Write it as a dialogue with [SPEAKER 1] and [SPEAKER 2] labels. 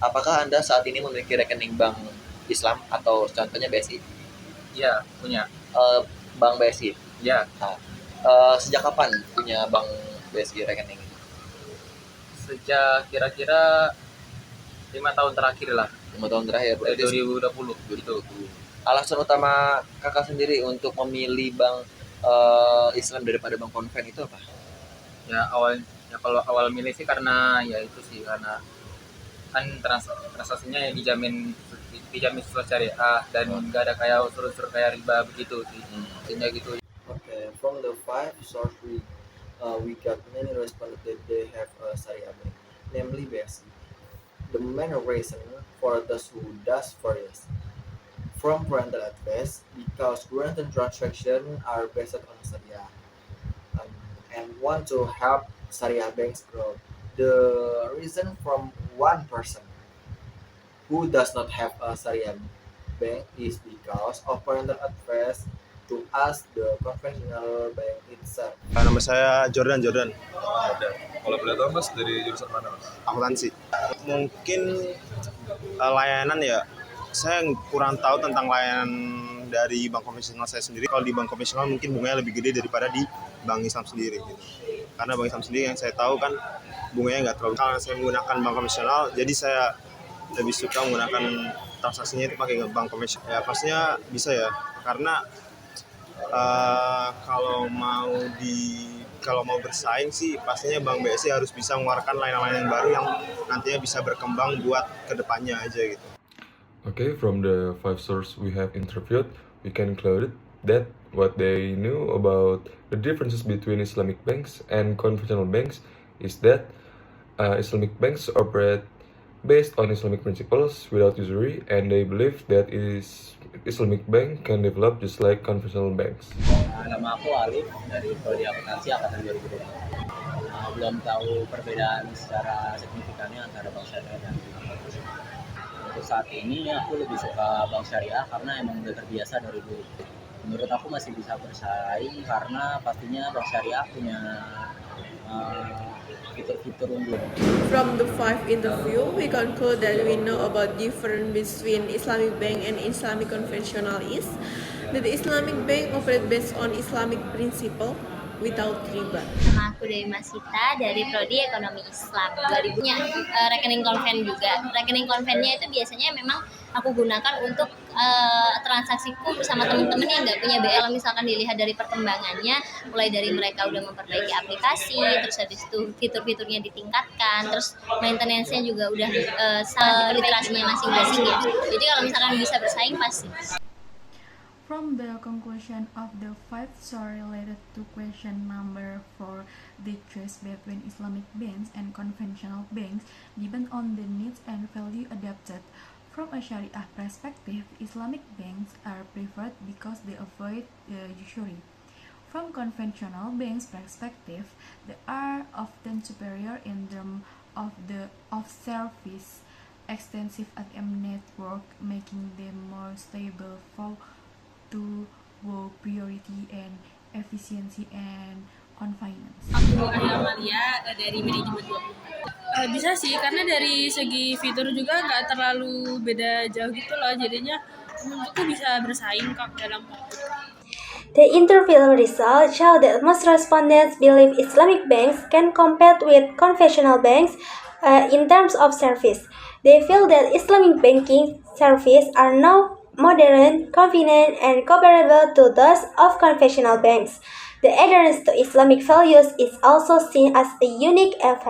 [SPEAKER 1] Apakah Anda saat ini memiliki rekening bank Islam atau contohnya BSI?
[SPEAKER 2] Iya, punya.
[SPEAKER 1] Eh, Bank BSI.
[SPEAKER 2] Ya,
[SPEAKER 1] Nah, sejak kapan punya bank BSI rekening?
[SPEAKER 2] sejak kira-kira 5 tahun terakhir lah,
[SPEAKER 1] 5 tahun terakhir,
[SPEAKER 2] dari
[SPEAKER 1] berarti
[SPEAKER 2] 2020 gitu.
[SPEAKER 1] alasan utama kakak sendiri untuk memilih bank Islam daripada bank konven itu apa?
[SPEAKER 2] Kalau awal milih sih karena ya itu sih, karena kan transaksinya ya dijamin sesuai syariah dan nggak ada kayak unsur-unsur kayak riba begitu sih. Intinya gitu.
[SPEAKER 1] Okay, from the five source we got many responses that they have a Sharia bank, namely BSI. The main reason for those who does various from parental advice because current transactions are based on Sharia and want to help Sharia banks grow. The reason from one person who does not have a Sharia bank is because of parental advice to ask the conventional bank itself.
[SPEAKER 3] Nama saya Jordan.
[SPEAKER 4] Kalau boleh tahu Mas, dari jurusan mana Mas?
[SPEAKER 3] Akuntansi. Mungkin layanan ya, saya kurang tahu tentang layanan dari bank konvensional saya sendiri. Kalau di bank konvensional mungkin bunganya lebih gede daripada di bank Islam sendiri gitu. Karena bank Islam sendiri yang saya tahu kan bunganya nggak terlalu. Kalau saya menggunakan bank konvensional, jadi saya lebih suka menggunakan transaksinya itu pakai bank konvensional. Ya pastinya bisa ya, karena kalau mau bersaing sih pastinya Bank BSI harus bisa mengeluarkan layanan-layanan yang baru yang nantinya bisa berkembang buat kedepannya aja gitu.
[SPEAKER 4] Okay, from the five sources we have interviewed, we can conclude that what they knew about the differences between Islamic banks and conventional banks is that Islamic banks operate based on Islamic principles without usury, and they believe that Islamic bank can develop just like conventional banks.
[SPEAKER 5] Nama aku Alif dari Prodi Akuntansi angkatan 2020. Belum tahu perbedaan secara signifikannya antara bank syariah dan bank konvensional. Untuk saat ini aku lebih suka bank syariah karena emang udah terbiasa dari dulu. Menurut aku masih bisa bersaing karena pastinya bank syariah punya fitur-fitur unggul.
[SPEAKER 6] From the five interview, we conclude that we know about difference between Islamic bank and Islamic conventional is that the Islamic bank operate based on Islamic principle without riba.
[SPEAKER 7] Nama aku Dewi Masita dari Prodi Ekonomi Islam 2000-nya. Rekening konven juga. Rekening konvennya itu biasanya memang aku gunakan untuk transaksiku bersama teman-teman yang nggak punya BL. Misalkan dilihat dari perkembangannya, mulai dari mereka udah memperbaiki aplikasi, terus habis itu fitur-fiturnya ditingkatkan, terus maintenance-nya juga udah literasinya masing-masing ya. Jadi kalau misalkan bisa bersaing pasti.
[SPEAKER 8] From the conclusion of the five sources related to question number 4, the choice between Islamic banks and conventional banks depend on the needs and value adapted. From a Sharia perspective, Islamic banks are preferred because they avoid usury. From conventional banks' perspective, they are often superior in terms of service, extensive ATM network, making them more stable to priority and efficiency and convenience.
[SPEAKER 9] Aku Amalia dari manajemen 24. Bisa sih, karena dari segi fitur juga nggak terlalu beda jauh gitu loh, jadinya menurutku bisa bersaing kok dalam waktu.
[SPEAKER 7] The interview results show that most respondents believe Islamic banks can compete with conventional banks in terms of service. They feel that Islamic banking services are now modern, convenient, and comparable to those of conventional banks. The adherence to Islamic values is also seen as a unique effect.